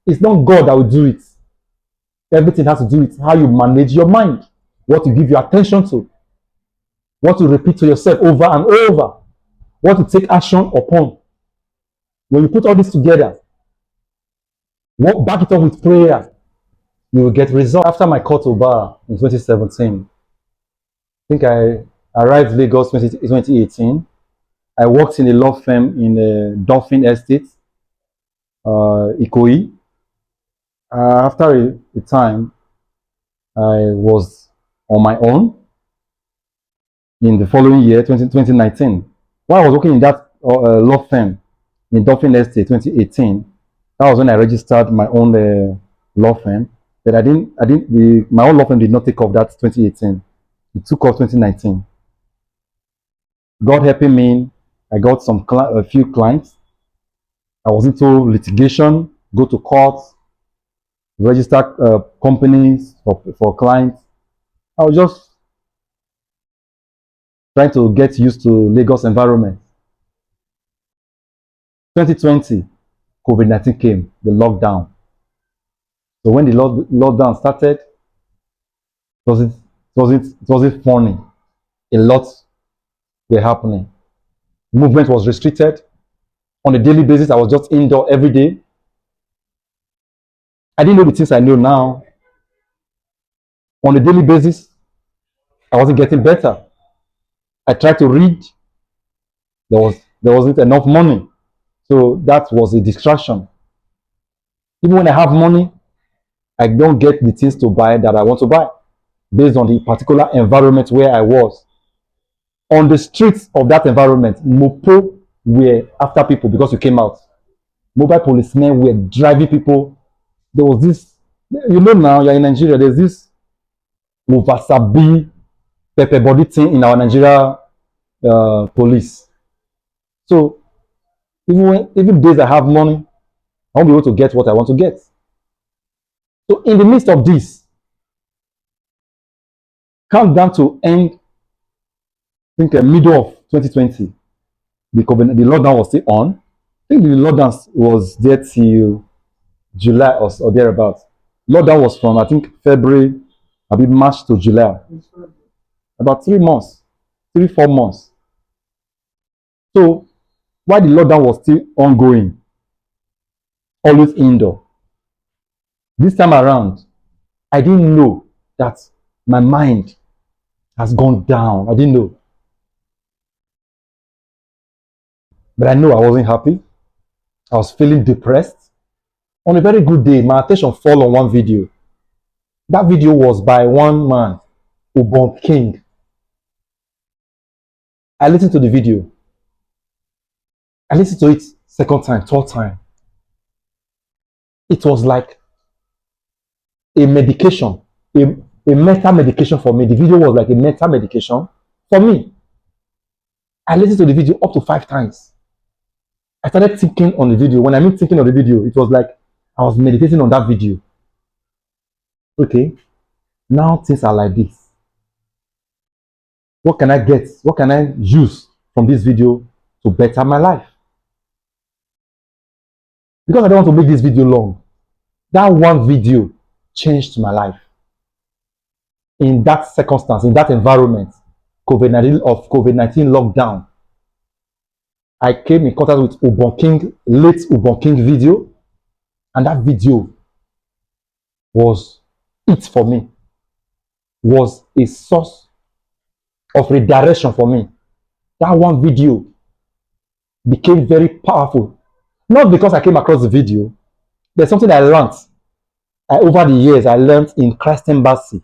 It's not God that will do it. Everything has to do with how you manage your mind, what you give your attention to, what you repeat to yourself over and over, what you take action upon. When you put all this together, back it up with prayer, you will get results. After my call to bar in 2017, I think I arrived Lagos 2018. I worked in a law firm in Dolphin Estate, Ikoyi. After a time, I was on my own in the following year, 2019. While I was working in that law firm in Dolphin Estate 2018, that was when I registered my own law firm. But my own law firm did not take off that 2018. It took off 2019. God helping me, I got a few clients. I was into litigation, go to court, register companies for clients. I was just trying to get used to Lagos environment. 2020, COVID-19 came, the lockdown. So when the lockdown started, it wasn't funny. A lot were happening. Movement was restricted. On a daily basis, I was just indoor every day. I didn't know the things I know now. On a daily basis, I wasn't getting better. I tried to read. There wasn't enough money. So that was a distraction. Even when I have money, I don't get the things to buy that I want to buy based on the particular environment where I was. On the streets of that environment, Mopo were after people because you came out. Mobile policemen were driving people. There was this, now you're in Nigeria, there's this Muvasabi pepper body thing in our Nigeria police. So even days I have money, I won't be able to get what I want to get. So in the midst of this, countdown to end, I think the middle of 2020, the lockdown was still on. I think the lockdown was there till July or thereabouts. Lockdown was from, I think, February, March to July. About 3 months, 4 months. So while the lockdown was still ongoing, always indoor, this time around, I didn't know that my mind has gone down. I didn't know. But I know I wasn't happy. I was feeling depressed. On a very good day, my attention fell on one video. That video was by one man, Ubon King. I listened to the video. I listened to it second time, third time. It was like a medication, a mental medication for me. The video was like a mental medication for me. I listened to the video up to 5 times. I started thinking on the video. When I mean thinking on the video, it was like I was meditating on that video. Okay, now things are like this. What can I get? What can I use from this video to better my life? Because I don't want to make this video long. That one video changed my life. In that circumstance, in that environment, COVID-19 lockdown, I came in contact with late Ubon King video, and that video was it for me, was a source of redirection for me. That one video became very powerful. Not because I came across the video. There's something I learned. Over the years, I learned in Christ Embassy.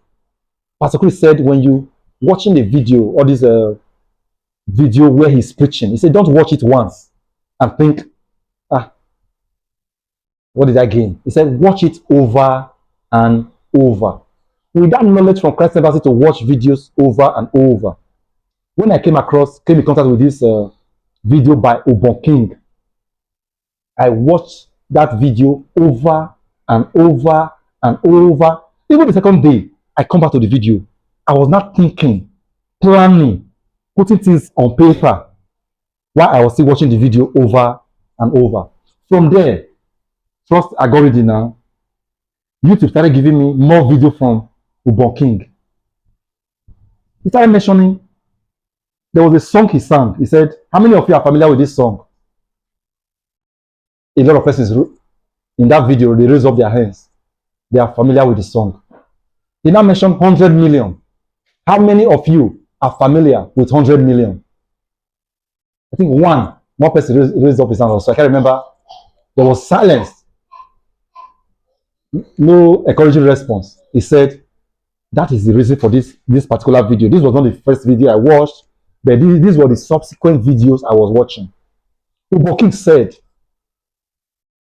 Pastor Chris said, when you watching the video, or this video where he's preaching, he said, don't watch it once and think, what did I gain? He said, watch it over and over. With that knowledge from Christ Embassy to watch videos over and over, when I came in contact with this video by Ubon King, I watched that video over and over and over. Even the second day, I come back to the video. I was not thinking, planning, putting things on paper while I was still watching the video over and over. From there, trust algorithm now, YouTube started giving me more video from Ubon King. He started mentioning, there was a song he sang. He said, how many of you are familiar with this song? A lot of persons in that video, they raise up their hands. They are familiar with the song. He now mentioned 100 million. How many of you are familiar with 100 million? I think one more person raised up his hand also. I can't remember. There was silence. No encouraging response. He said, that is the reason for this particular video. This was not the first video I watched, but these were the subsequent videos I was watching. Ubon King said,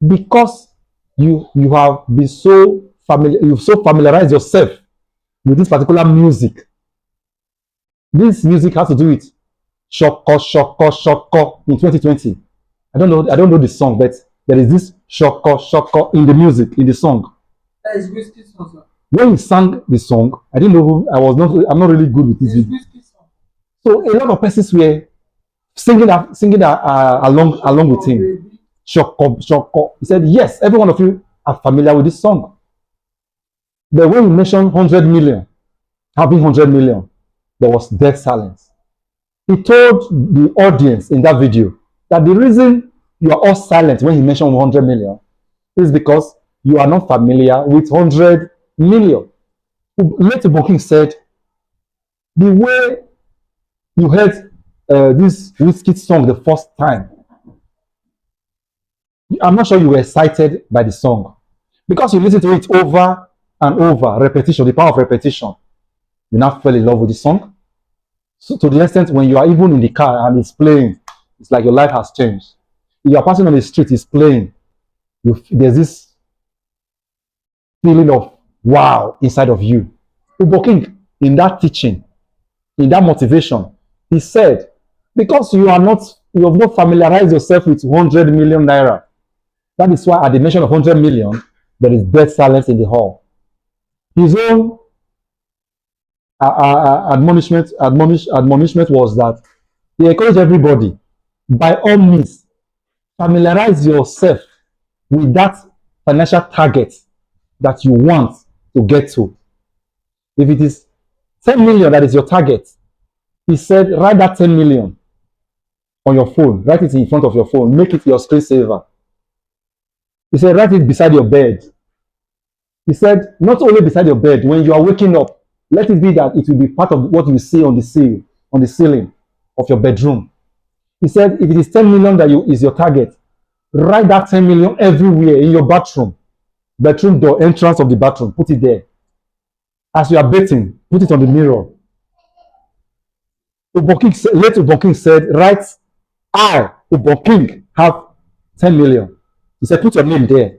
because you have been so familiar, you've so familiarized yourself with this particular music. This music has to do with Shoko Shoko Shoko in 2020. I don't know the song, but there is this Shoko Shoko in the music, in the song. That is Whiskey song. When he sang the song, I didn't know I'm not really good with this video. So a lot of persons were singing along with him. Shoko Shoko. He said, yes, every one of you are familiar with this song. But when he mentioned 100 million, having 100 million, there was dead silence. He told the audience in that video that the reason you are all silent when he mentioned 100 million is because you are not familiar with 100 million. Later, Ubon King said, the way you heard this Wizkid song the first time, I'm not sure you were excited by the song. Because you listen to it over and over, repetition, the power of repetition, you now fell in love with the song. So to the extent when you are even in the car and it's playing, it's like your life has changed. If you are passing on the street, it's playing. There's this feeling of wow inside of you. Ubon King, in that teaching, in that motivation, he said, because you have not familiarized yourself with 100 million naira. That is why at the mention of 100 million, there is dead silence in the hall. His own admonishment was that he encouraged everybody, by all means, familiarize yourself with that financial target that you want to get to. If it is 10 million that is your target, he said, write that 10 million on your phone, write it in front of your phone, make it your screensaver. He said, write it beside your bed. He said, not only beside your bed, when you are waking up, let it be that it will be part of what you see on the ceiling of your bedroom. He said, if it is 10 million that is your target, write that 10 million everywhere in your bedroom door, entrance of the bathroom, put it there. As you are bathing, put it on the mirror. Ubon King said, write, I, Ubon King, have 10 million. He said, put your name there.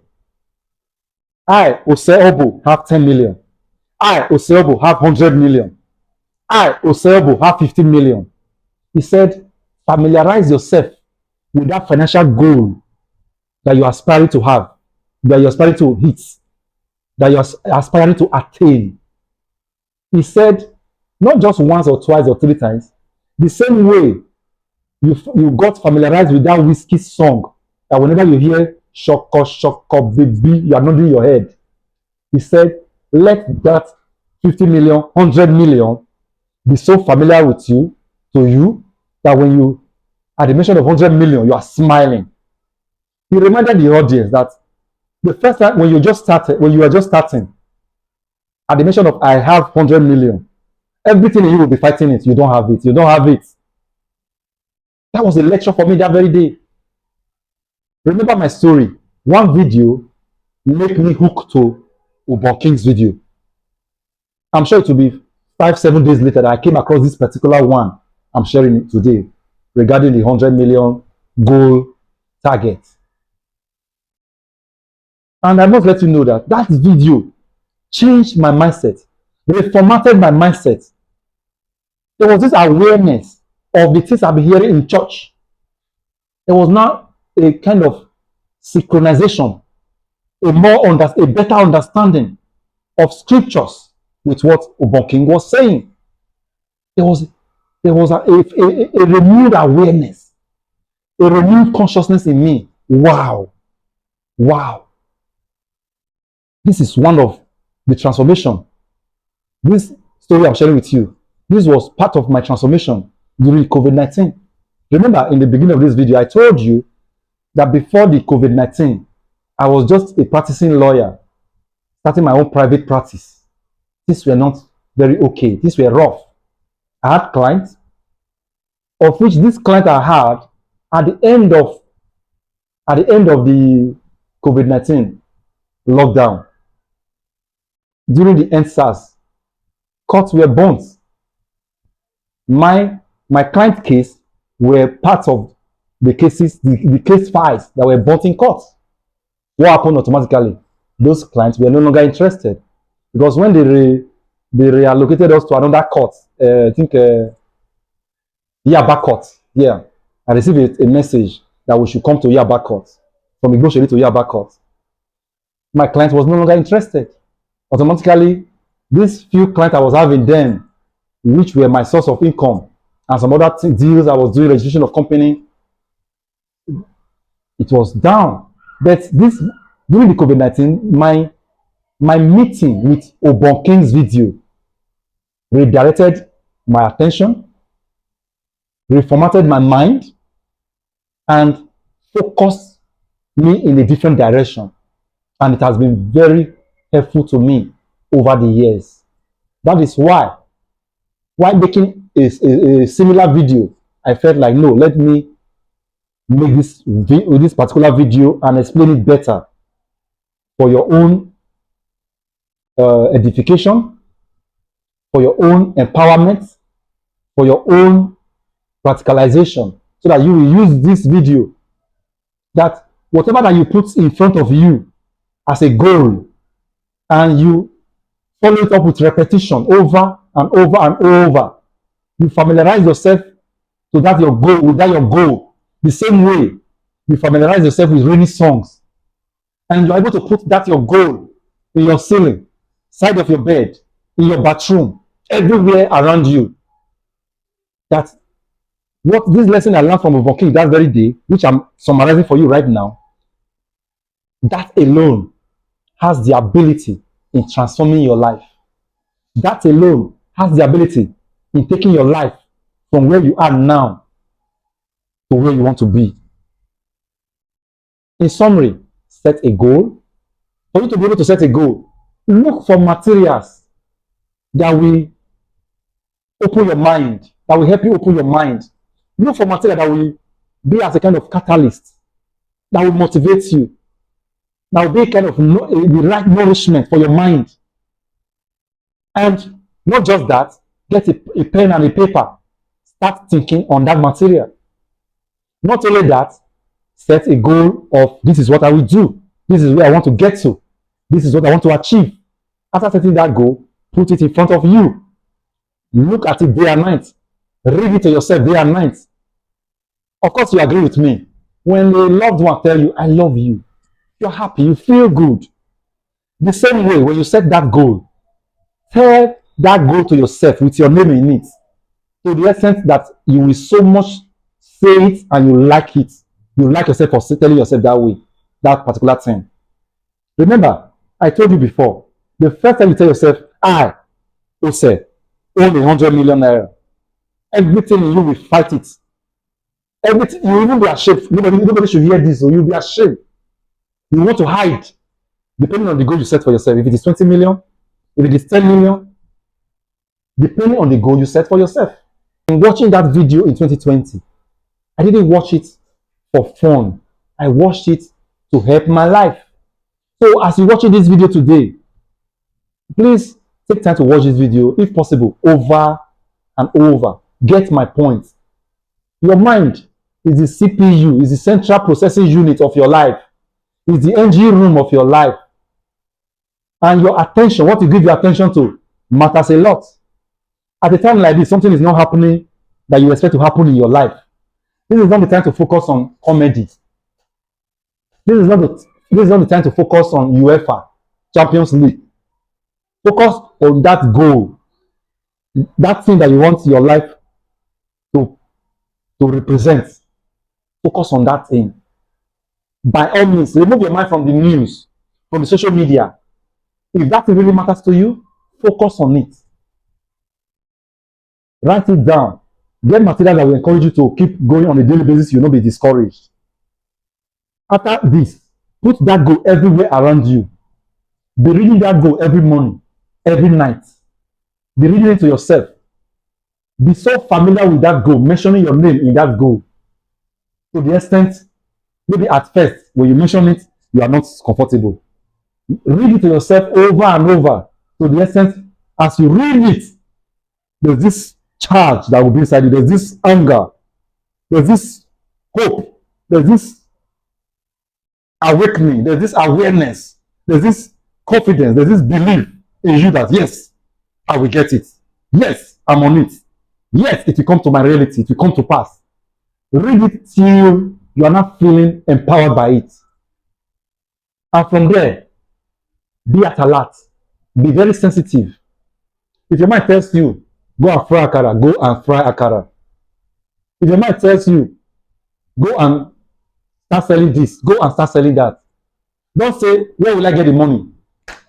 I, Oseobo, have 10 million. I, Oseobo, have 100 million. I, Oseobo, have 15 million. He said, familiarize yourself with that financial goal that you are aspiring to have, that you're aspiring to hit, that you're aspiring to attain. He said, not just once or twice or three times, the same way you got familiarized with that Wizkid song, that whenever you hear Shoko Shoko baby, you are nodding your head. He said, let that 50 million, 100 million be so familiar with you, to you, that when you, at the mention of 100 million, you are smiling. He reminded the audience that the first time when you were just starting, at the mention of I have 100 million, everything in you will be fighting it. You don't have it. You don't have it. That was a lecture for me that very day. Remember my story. One video made me hook to Ubon King's video. I'm sure it will be 5-7 days later that I came across this particular one I'm sharing it today regarding the 100 million goal target. And I must let you know that that video changed my mindset, reformatted my mindset. There was this awareness of the things I've been hearing in church. There was now a kind of synchronization, a better understanding of scriptures with what Ubon King was saying. There was a renewed awareness, a renewed consciousness in me. Wow. This is one of the transformation. This story I'm sharing with you, this was part of my transformation during COVID-19. Remember, in the beginning of this video, I told you that before the COVID-19, I was just a practicing lawyer, starting my own private practice. These were not very okay. These were rough. I had clients, of which this client I had at the end of the COVID-19 lockdown, during the EndSARS, courts were burnt. My client case were part of the cases, the case files that were burnt in court. What happened automatically? Those clients were no longer interested, because when they reallocated us to another court, I think Yaba Court. Yeah, I received a message that we should come to Yaba Court, from Igbosheri to Yaba Court. My client was no longer interested. Automatically, these few clients I was having then, which were my source of income, and some other deals I was doing, registration of company, it was down. But this, during the COVID-19, my meeting with Obon King's video redirected my attention, reformatted my mind, and focused me in a different direction. And it has been very helpful to me over the years. That is why making a similar video, I felt like, no, let me make this particular video and explain it better for your own edification, for your own empowerment, for your own practicalization, so that you will use this video, that whatever that you put in front of you as a goal, and you follow it up with repetition over and over and over, you familiarize yourself to that your goal, with that your goal, the same way you familiarize yourself with rainy songs, and you're able to put that your goal in your ceiling, side of your bed, in your bathroom, everywhere around you. That what this lesson I learned from Obon King that very day, which I'm summarizing for you right now, that alone has the ability in transforming your life. That alone has the ability in taking your life from where you are now to where you want to be. In summary, set a goal. For you to be able to set a goal, look for materials that will open your mind, that will help you open your mind. Look for material that will be as a kind of catalyst, that will motivate you, that will be kind of the right nourishment for your mind. And not just that, get a pen and a paper. Start thinking on that material. Not only that, set a goal of, this is what I will do. This is where I want to get to. This is what I want to achieve. After setting that goal, put it in front of you. Look at it day and night. Read it to yourself day and night. Of course, you agree with me. When a loved one tells you, I love you, you're happy, you feel good. The same way, when you set that goal, tell that goal to yourself with your name in it, to the extent that you will so much say it and you like it. You like yourself for telling yourself that way, that particular thing. Remember, I told you before, the first time you tell yourself, I, Ose, own 100 million naira, everything in you will fight it. Everything, you will even be ashamed. Nobody should hear this, so you'll be ashamed. You want to hide, depending on the goal you set for yourself. If it is 20 million, if it is 10 million, depending on the goal you set for yourself. In watching that video in 2020, I didn't watch it for fun. I watched it to help my life. So as you're watching this video today, please take time to watch this video, if possible, over and over. Get my point. Your mind is the CPU, is the central processing unit of your life, is the engine room of your life. And your attention, what you give your attention to, matters a lot. At a time like this, something is not happening that you expect to happen in your life. This is not the time to focus on comedy. This is not the time to focus on UEFA, Champions League. Focus on that goal, that thing that you want your life to represent. Focus on that thing. By all means, remove your mind from the news, from the social media. If that really matters to you, focus on it. Write it down. Get material that will encourage you to keep going on a daily basis. You'll not be discouraged. After this, put that goal everywhere around you. Be reading that goal every morning, every night. Be reading it to yourself. Be so familiar with that goal, mentioning your name in that goal. To the extent, maybe at first, when you mention it, you are not comfortable. Read it to yourself over and over. To the extent, as you read it, there's this charge that will be inside you. There's this anger. There's this hope. There's this awakening. There's this awareness. There's this confidence. There's this belief in you that, yes, I will get it. Yes, I'm on it. Yes, it will come to my reality. It will come to pass. Read it till you are not feeling empowered by it. And from there, be at alert. Be very sensitive. If your mind tells you, go and fry akara, go and fry akara. If your mind tells you, go and start selling this, go and start selling that. Don't say, where will I get the money?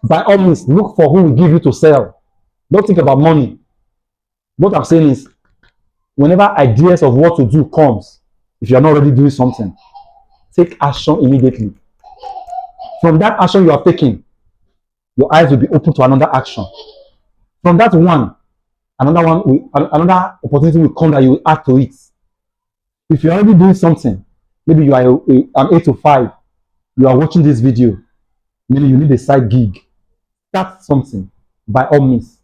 By all means, look for who will give you to sell. Don't think about money. What I'm saying is, whenever ideas of what to do comes, if you're not already doing something, take action immediately. From that action you have taken, your eyes will be open to another action. From that one, another opportunity will come that you will add to it. If you're already doing something, maybe you are an 8 to 5, you are watching this video, maybe you need a side gig. Start something by all means.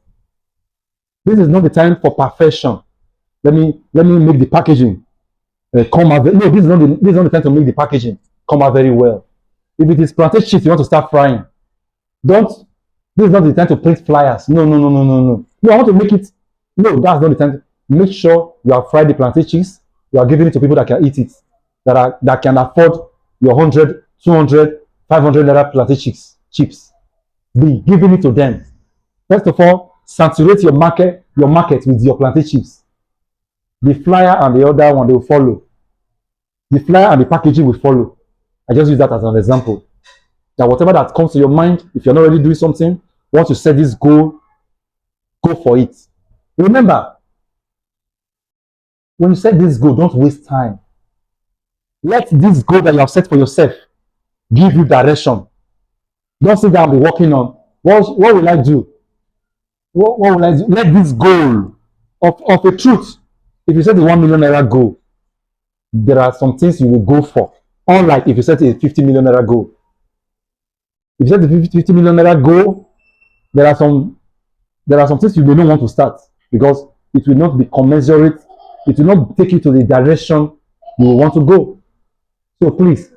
This is not the time for perfection. Let me make the packaging come out. No, this is not the time to make the packaging come out very well. If it is plantain chips you want to start frying, this is not the time to print flyers. No. No, I want to make it. No, that's not the time. Make sure you have fried the plantain chips. You are giving it to people that can eat it, that can afford your 100, 200, 500 naira plantain chips. Be giving it to them. First of all, saturate your market with your plantain chips. The flyer and the other one, they will follow. The flyer and the packaging will follow. I just use that as an example. That whatever that comes to your mind, if you're not already doing something, once you set this goal, go for it. Remember, when you set this goal, don't waste time. Let this goal that you have set for yourself give you direction. Don't sit down and be working on, what will I do? What will I do? Let this goal of a truth. If you set the 1 million naira goal, there are some things you will go for. Unlike if you set a 50 million naira goal. If you set the 50 million naira goal, there are some things you may not want to start because it will not be commensurate. It will not take you to the direction you will want to go. So please,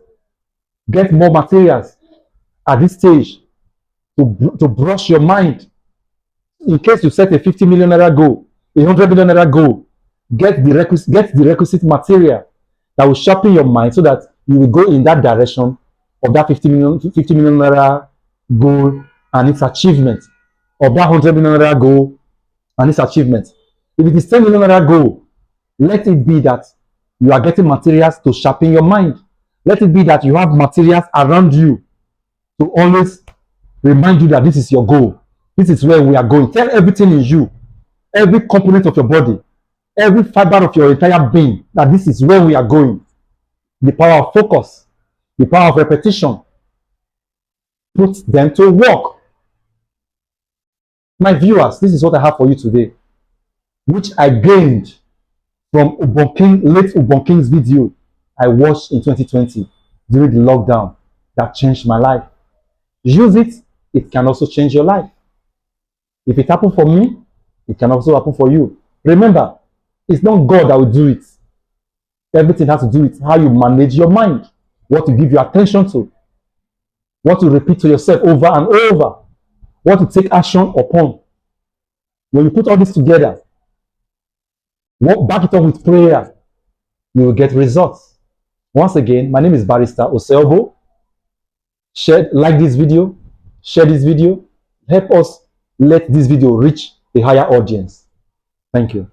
get more materials at this stage to brush your mind. In case you set a 50 million naira goal, a 100 million naira goal, get the requisite material that will sharpen your mind so that you will go in that direction of that 50 million naira goal and its achievement, of that 100 million naira goal and its achievement. If it is 10 million naira goal, let it be that you are getting materials to sharpen your mind. Let it be that you have materials around you to always remind you that this is your goal. This is where we are going. Tell everything in you, every component of your body, every fiber of your entire being that this is where we are going. The power of focus, the power of repetition. Put them to work. My viewers, this is what I have for you today, which I gained from late Ubonking's video I watched in 2020 during the lockdown that changed my life. Use it, it can also change your life. If it happened for me, it can also happen for you. Remember, it's not God that will do it. Everything has to do with how you manage your mind, what you give your attention to, what you repeat to yourself over and over, what you take action upon. When you put all this together, back it up with prayer, you will get results. Once again, my name is Barrister Oseobo. Like this video, share this video, help us let this video reach a higher audience. Thank you.